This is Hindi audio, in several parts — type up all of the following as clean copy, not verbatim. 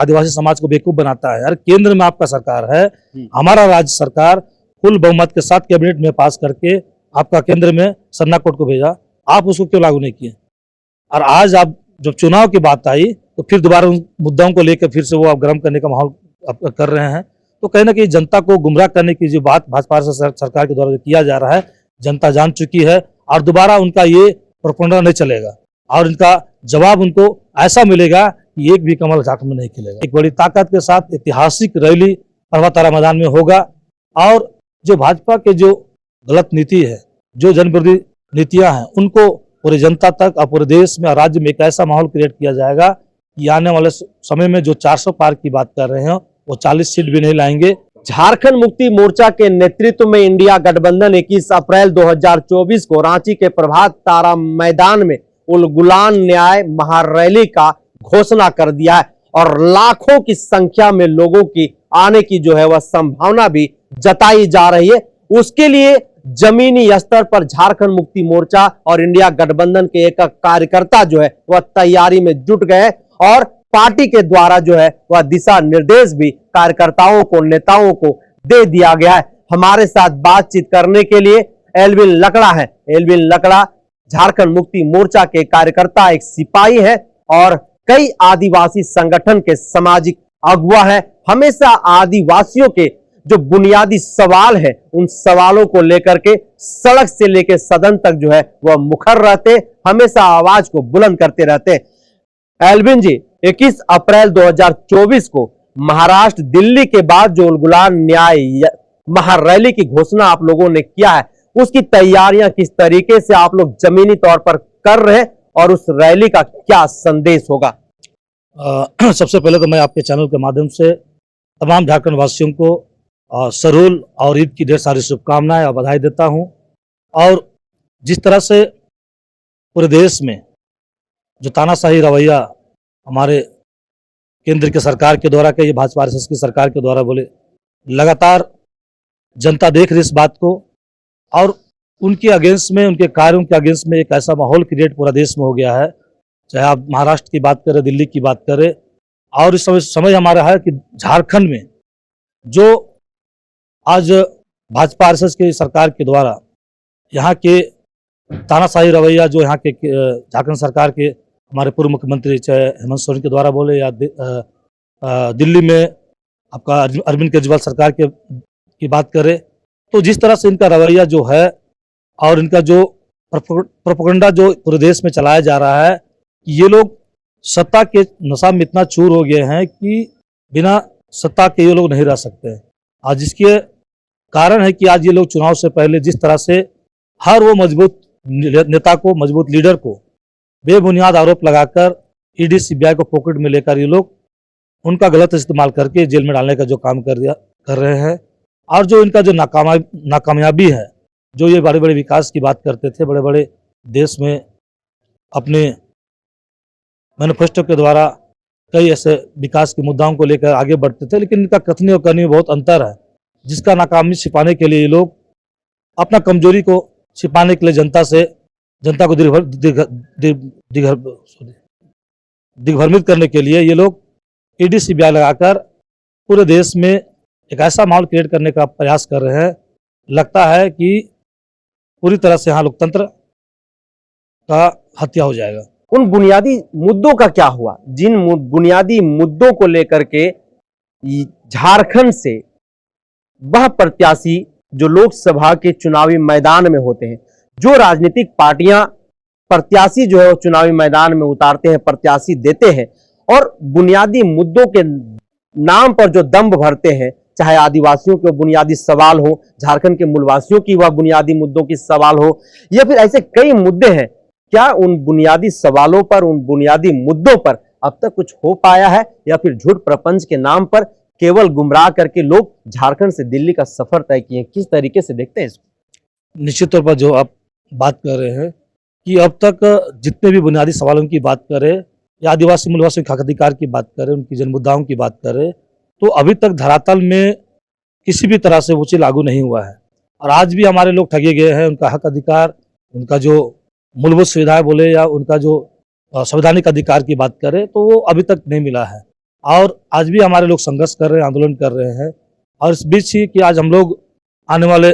आदिवासी समाज को बेवकूफ बनाता है। यार केंद्र में आपका सरकार है, हमारा राज्य सरकार फुल बहुमत के साथ कैबिनेट में पास करके आपका केंद्र में सरना कोड को भेजा, आप उसको क्यों लागू नहीं किए? और आज आप जब चुनाव की बात आई तो फिर दोबारा उन मुद्दाओं को लेकर फिर से वो आप गर्म करने का माहौल आप कर रहे हैं। तो कहीं ना कहीं जनता को गुमराह करने की जो बात भाजपा सरकार के द्वारा किया जा रहा है, जनता जान चुकी है और दोबारा उनका ये प्रोपेगेंडा नहीं चलेगा और इनका जवाब उनको ऐसा मिलेगा कि एक भी कमल झारखंड में नहीं खिलेगा। एक बड़ी ताकत के साथ ऐतिहासिक रैली पर्वतारा मैदान में होगा और जो भाजपा के जो गलत नीति है, जो जनविरोधी नीतियां हैं, उनको पूरी जनता तक और पूरे देश में और राज्य में एक ऐसा माहौल क्रिएट किया जाएगा कि आने वाले समय में जो 400 पार की बात कर रहे हैं वो 40 सीट भी नहीं लाएंगे। झारखंड मुक्ति मोर्चा के नेतृत्व में इंडिया गठबंधन 21 अप्रैल 2024 को रांची के प्रभात तारा मैदान में उलगुलान न्याय महारैली का घोषणा कर दिया है और लाखों की संख्या में लोगों की आने की जो है वह संभावना भी जताई जा रही है। उसके लिए जमीनी स्तर पर झारखंड मुक्ति मोर्चा और इंडिया गठबंधन के एक कार्यकर्ता जो है वह तैयारी में जुट गए और पार्टी के द्वारा जो है वह दिशा निर्देश भी कार्यकर्ताओं को, नेताओं को दे दिया गया है। हमारे साथ बातचीत करने के लिए एल्विन लकड़ा है। एल्विन लकड़ा झारखंड मुक्ति मोर्चा के कार्यकर्ता, एक सिपाही है और कई आदिवासी संगठन के सामाजिक अगुवा है। हमेशा आदिवासियों के जो बुनियादी सवाल है उन सवालों को लेकर के सड़क से लेकर सदन तक जो है वह मुखर रहते, हमेशा आवाज को बुलंद करते रहते। एल्विन जी, 21 अप्रैल 2024 को महाराष्ट्र दिल्ली के बाद जो उलगुलान न्याय महारैली की घोषणा आप लोगों ने किया है, उसकी तैयारियां किस तरीके से आप लोग जमीनी तौर पर कर रहे हैं और उस रैली का क्या संदेश होगा? सबसे पहले तो मैं आपके चैनल के माध्यम से तमाम झारखंड वासियों को सरूल और ईद की ढेर सारी शुभकामनाएं और बधाई देता हूं। और जिस तरह से पूरे देश में जो तानाशाही रवैया हमारे केंद्र की सरकार के द्वारा कही, भाजपा आरएसएस की सरकार के द्वारा बोले, लगातार जनता देख रही इस बात को और उनके अगेंस्ट में, उनके कार्यों के अगेंस्ट में एक ऐसा माहौल क्रिएट पूरा देश में हो गया है। चाहे आप महाराष्ट्र की बात करें, दिल्ली की बात करें, और इस समय हमारा है कि झारखंड में जो आज भाजपा आरएसएस की सरकार के द्वारा यहाँ के तानाशाही रवैया, जो यहाँ के झारखंड सरकार के हमारे पूर्व मुख्यमंत्री चाहे हेमंत सोरेन के द्वारा बोले या दिल्ली में आपका अरविंद केजरीवाल सरकार की बात करें, तो जिस तरह से इनका रवैया जो है और इनका जो प्रोपेगेंडा जो पूरे देश में चलाया जा रहा है, ये लोग सत्ता के नशा में इतना चूर हो गए हैं कि बिना सत्ता के ये लोग नहीं रह सकते। आज जिसके कारण है कि आज ये लोग चुनाव से पहले जिस तरह से हर वो मजबूत नेता को, मजबूत लीडर को बेबुनियाद आरोप लगाकर ईडी सीबीआई को पॉकेट में लेकर ये लोग उनका गलत इस्तेमाल करके जेल में डालने का जो काम कर रहे हैं। और जो इनका जो नाकामयाबी है, जो ये बड़े बड़े विकास की बात करते थे, बड़े बड़े देश में अपने मैनिफेस्टो के द्वारा कई ऐसे विकास के मुद्दाओं को लेकर आगे बढ़ते थे, लेकिन इनका कथनी और करनी में बहुत अंतर है, जिसका नाकामी छिपाने के लिए ये लोग अपना कमजोरी को छिपाने के लिए जनता को दिग्भ्रमित करने के लिए ये लोग ईडी सीबीआई लगाकर पूरे देश में एक ऐसा माहौल क्रिएट करने का प्रयास कर रहे हैं। लगता है कि पूरी तरह से यहाँ लोकतंत्र का हत्या हो जाएगा। उन बुनियादी मुद्दों का क्या हुआ, जिन बुनियादी मुद्दों को लेकर के झारखंड से वह प्रत्याशी जो लोकसभा के चुनावी मैदान में होते हैं, जो राजनीतिक पार्टियां प्रत्याशी जो है वो चुनावी मैदान में उतारते हैं, प्रत्याशी देते हैं और बुनियादी मुद्दों के नाम पर जो दंभ भरते हैं, चाहे आदिवासियों के बुनियादी सवाल हो, झारखंड के मूलवासियों की वह बुनियादी मुद्दों की सवाल हो, या फिर ऐसे कई मुद्दे हैं, क्या उन बुनियादी सवालों पर, उन बुनियादी मुद्दों पर अब तक कुछ हो पाया है या फिर झूठ प्रपंच के नाम पर केवल गुमराह करके लोग झारखंड से दिल्ली का सफर तय किए? किस तरीके से देखते हैं इसको? निश्चित तौर पर जो आप बात कर रहे हैं कि अब तक जितने भी बुनियादी सवालों की बात करें या आदिवासी मूलवासियों के हक अधिकार की बात करें, उनकी जन मुद्दाओं की बात करें, तो अभी तक धरातल में किसी भी तरह से वो चीज लागू नहीं हुआ है और आज भी हमारे लोग ठगे गए हैं। उनका हक अधिकार, उनका जो मूलभूत सुविधाएं बोले या उनका जो संवैधानिक अधिकार की बात करें, तो वो अभी तक नहीं मिला है। और आज भी हमारे लोग संघर्ष कर रहे हैं, आंदोलन कर रहे हैं। और इस बीच ही कि आज हम लोग आने वाले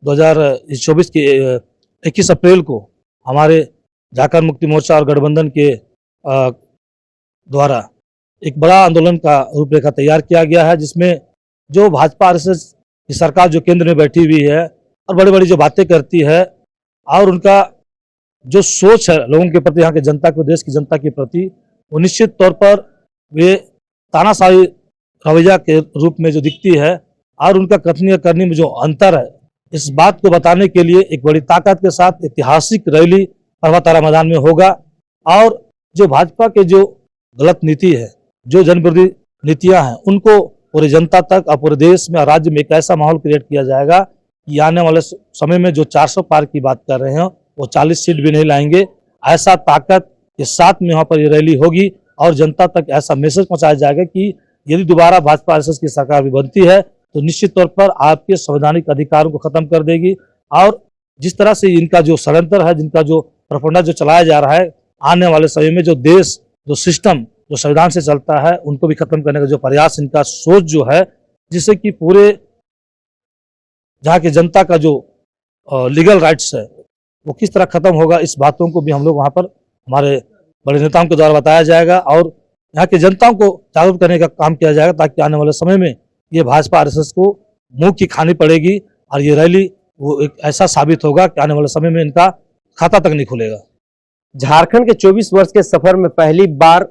2024 के 21 अप्रैल को हमारे झारखंड मुक्ति मोर्चा और गठबंधन के द्वारा एक बड़ा आंदोलन का रूपरेखा तैयार किया गया है, जिसमें जो भाजपा आरएसएस की सरकार जो केंद्र में बैठी हुई है और बड़ी बड़ी जो बातें करती है और उनका जो सोच है लोगों के प्रति, यहाँ के जनता को, देश की जनता के प्रति, वो निश्चित तौर पर वे तानाशाही रवैया के रूप में जो दिखती है और उनका कथनी करनी में जो अंतर है, इस बात को बताने के लिए एक बड़ी ताकत के साथ ऐतिहासिक रैली पर्वतारा मैदान में होगा। और जो भाजपा के जो गलत नीति है, जो जनविरोधी नीतियां हैं, उनको पूरी जनता तक और पूरे देश में और राज्य में एक ऐसा माहौल क्रिएट किया जाएगा कि आने वाले समय में जो 400 पार की बात कर रहे हैं वो 40 सीट भी नहीं लाएंगे। ऐसा ताकत के साथ में वहाँ पर ये रैली होगी और जनता तक ऐसा मैसेज पहुंचाया जाएगा कि यदि दोबारा भाजपा आरएसएस की सरकार भी बनती है तो निश्चित तौर पर आपके संवैधानिक अधिकारों को खत्म कर देगी। और जिस तरह से इनका जो षड्यंत्र है, जिनका जो प्रोपेगेंडा जो चलाया जा रहा है, आने वाले समय में जो देश, जो सिस्टम जो संविधान से चलता है, उनको भी खत्म करने का जो प्रयास, इनका सोच जो है, जिससे कि पूरे जहाँ की जनता का जो लीगल राइट्स है वो किस तरह खत्म होगा, इस बातों को भी हम लोग वहाँ पर हमारे बड़े नेताओं के द्वारा बताया जाएगा और यहाँ की जनताओं को जागरूक करने का काम किया जाएगा, ताकि आने वाले समय में ये भाजपा आरएसएस को मुंह की खानी पड़ेगी और ये रैली वो एक ऐसा साबित होगा कि आने वाले समय में इनका खाता तक नहीं खुलेगा। झारखंड के 24 वर्ष के सफर में पहली बार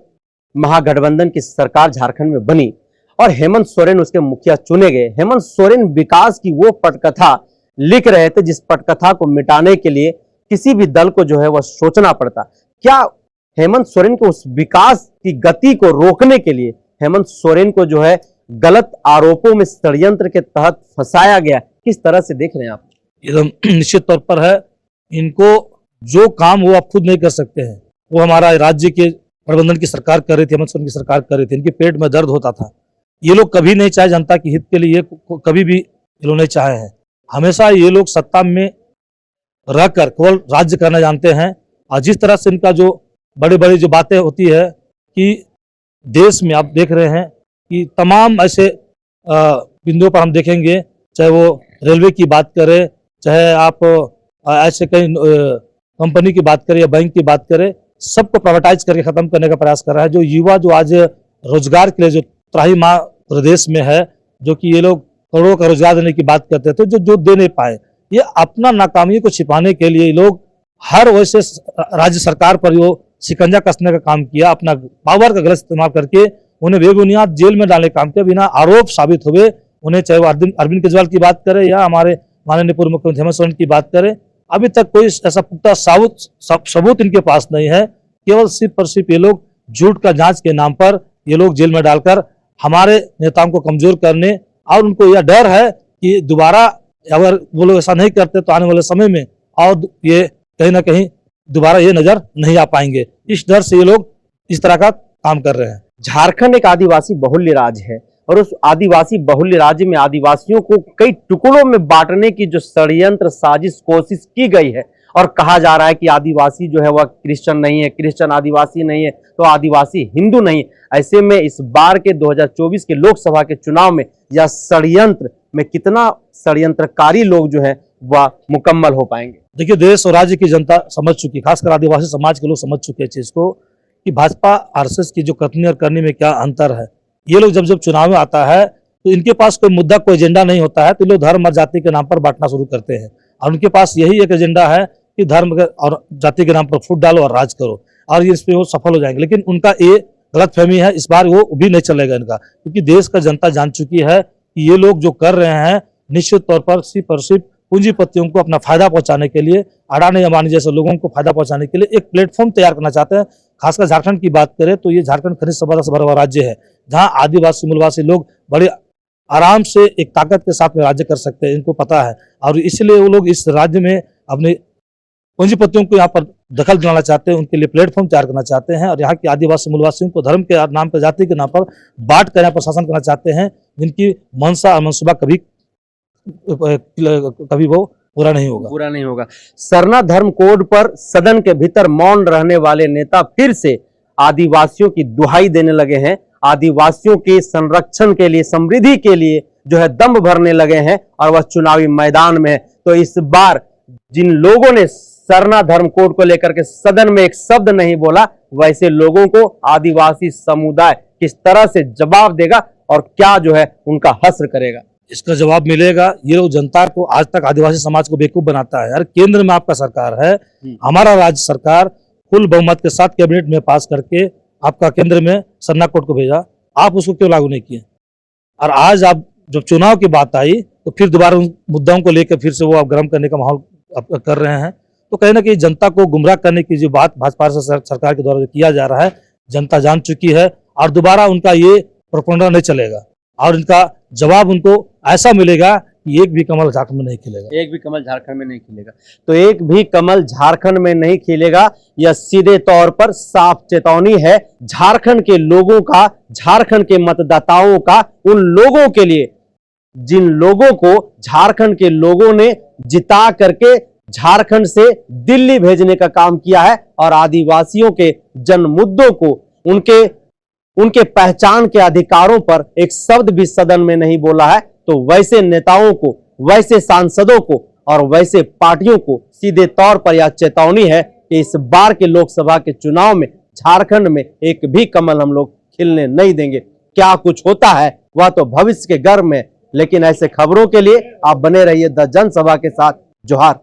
महागठबंधन की सरकार झारखंड में बनी और हेमंत सोरेन उसके मुखिया चुने गए। हेमंत सोरेन विकास की वो पटकथा लिख रहे थे जिस पटकथा को मिटाने के लिए किसी भी दल को जो है वह सोचना पड़ता। क्या हेमंत सोरेन को उस विकास की गति को रोकने के लिए हेमंत सोरेन को जो है गलत आरोपों में षड्यंत्र के तहत फंसाया गया? किस तरह से देख रहे हैं आप? एकदम निश्चित तौर पर है, इनको जो काम वो आप खुद नहीं कर सकते हैं, वो हमारा राज्य के प्रबंधन की सरकार कर रही थी, हेमंत सोरेन की सरकार कर रही थी। इनके पेट में दर्द होता था। ये लोग कभी नहीं चाहे जनता के हित के लिए, ये कभी भी ये लोग नहीं चाहे हैं। हमेशा ये लोग सत्ता में रहकर केवल राज्य करना जानते हैं। और जिस तरह से इनका जो बड़ी बड़ी जो बातें होती है कि देश में आप देख रहे हैं कि तमाम ऐसे बिंदुओं पर हम देखेंगे, चाहे वो रेलवे की बात करें, चाहे आप ऐसे कई कंपनी की बात करें या बैंक की बात करें, सबको प्राइवेटाइज करके खत्म करने का प्रयास कर रहा है। जो युवा जो आज रोजगार के लिए जो त्राहिमाम प्रदेश में है, जो कि ये लोग करोड़ों का रोजगार देने की बात करते थे, जो दे नहीं पाए, ये अपना नाकामी को छिपाने के लिए ये लोग हर वैसे राज्य सरकार पर वो शिकंजा कसने का काम किया। अपना पावर का गलत इस्तेमाल करके उन्हें बेबुनियाद जेल में डालने का काम किया, बिना आरोप साबित हुए। उन्हें चाहे वो अरविंद केजरीवाल की बात करें या हमारे माननीय पूर्व मुख्यमंत्री हेमंत सोरेन की बात करें, अभी तक कोई ऐसा पुख्ता सबूत इनके पास नहीं है। केवल सिर्फ और सिर्फ ये लोग झूठ का जांच के नाम पर ये लोग जेल में डालकर हमारे नेताओं को कमजोर करने, और उनको यह डर है कि दोबारा अगर वो लोग ऐसा नहीं करते तो आने वाले समय में और ये कहीं ना कहीं दोबारा ये नजर नहीं आ पाएंगे। इस डर से ये लोग इस तरह का काम कर रहे हैं। झारखंड एक आदिवासी बहुल्य राज्य है और उस आदिवासी बहुल्य राज्य में आदिवासियों को कई टुकड़ों में बांटने की जो षड्यंत्र साजिश कोशिश की गई है, और कहा जा रहा है कि आदिवासी जो है वह क्रिश्चियन नहीं है, क्रिश्चियन आदिवासी नहीं है, तो आदिवासी हिंदू नहीं है। ऐसे में इस बार के 2024 के लोकसभा के चुनाव में यह षड्यंत्र में कितना षड्यंत्रकारी लोग जो है वह मुकम्मल हो पाएंगे? देखिए, देश और राज्य की जनता समझ चुकी, खासकर आदिवासी समाज के लोग समझ चुके हैं चीज को कि भाजपा आरएसएस की जो कथनी और करनी में क्या अंतर है। ये लोग जब चुनाव में आता है तो इनके पास कोई मुद्दा, कोई एजेंडा नहीं होता है, तो लोग धर्म और जाति के नाम पर बांटना शुरू करते हैं। और उनके पास यही एक एजेंडा है कि धर्म और जाति के नाम पर फूट डालो और राज करो, और इस पे वो सफल हो जाएंगे। लेकिन उनका ये गलतफहमी है, इस बार वो भी नहीं चलेगा इनका, क्योंकि देश का जनता जान चुकी है कि ये लोग जो कर रहे हैं निश्चित तौर पर सिर्फ और सिर्फ पूंजीपतियों को अपना फायदा पहुंचाने के लिए, अडानी अंबानी जैसे लोगों को फायदा पहुंचाने के लिए एक प्लेटफॉर्म तैयार करना चाहते हैं। खासकर झारखंड की बात करें तो ये झारखंड खनिज संपदा से भरा हुआ राज्य है, जहाँ आदिवासी मूलवासी लोग बड़े आराम से एक ताकत के साथ में राज्य कर सकते हैं, इनको पता है। और इसलिए वो लोग इस राज्य में अपने पूंजीपतियों को यहाँ पर दखल दिलाना चाहते हैं, उनके लिए प्लेटफॉर्म तैयार करना चाहते हैं, और यहाँ के आदिवासी मूलवासियों को धर्म के नाम पर, जाति के नाम पर बांट कर यहाँ पर शासन करना चाहते हैं, जिनकी मनसा और मनसूबा कभी वो पूरा नहीं होगा। सरना धर्म कोड पर सदन के भीतर मौन रहने वाले नेता फिर से आदिवासियों की दुहाई देने लगे हैं आदिवासियों के संरक्षण के लिए, समृद्धि के लिए जो है दम भरने लगे हैं और वह चुनावी मैदान में है। तो इस बार जिन लोगों ने सरना धर्म कोड को लेकर के सदन में एक शब्द नहीं बोला, वैसे लोगों को आदिवासी समुदाय किस तरह से जवाब देगा और क्या जो है उनका हश्र करेगा? इसका जवाब मिलेगा। ये लोग जनता को आज तक आदिवासी समाज को बेवकूफ बनाता है। यार केंद्र में आपका सरकार है, हमारा राज्य सरकार फुल बहुमत के साथ कैबिनेट में पास करके आपका केंद्र में सरना कोड को भेजा, आप उसको क्यों लागू नहीं किए? और आज आप जब चुनाव की बात आई तो फिर दोबारा उन मुद्दाओं को लेकर फिर से वो आप गर्म करने का माहौल आप कर रहे हैं। तो कहीं ना कहीं जनता को गुमराह करने की जो बात भाजपा सरकार के द्वारा किया जा रहा है, जनता जान चुकी है और दोबारा उनका ये प्रोपेगेंडा नहीं चलेगा और इनका जवाब उनको ऐसा मिलेगा कि एक भी कमल झारखंड में नहीं खिलेगा। एक भी कमल झारखंड में नहीं खिलेगा। तो एक भी कमल झारखंड में नहीं खिलेगा, यह सीधे तौर पर साफ चेतावनी है झारखंड के लोगों का, झारखंड के मतदाताओं का, उन लोगों के लिए जिन लोगों को झारखंड के लोगों ने जिता करके झारखंड से दिल्ली भेजने का काम किया है और आदिवासियों के जन मुद्दों को, उनके पहचान के अधिकारों पर एक शब्द भी सदन में नहीं बोला है। तो वैसे नेताओं को, वैसे सांसदों को और वैसे पार्टियों को सीधे तौर पर यह चेतावनी है कि इस बार के लोकसभा के चुनाव में झारखंड में एक भी कमल हम लोग खिलने नहीं देंगे। क्या कुछ होता है वह तो भविष्य के गर्भ में, लेकिन ऐसे खबरों के लिए आप बने रहिए द जनसभा के साथ। जोहार।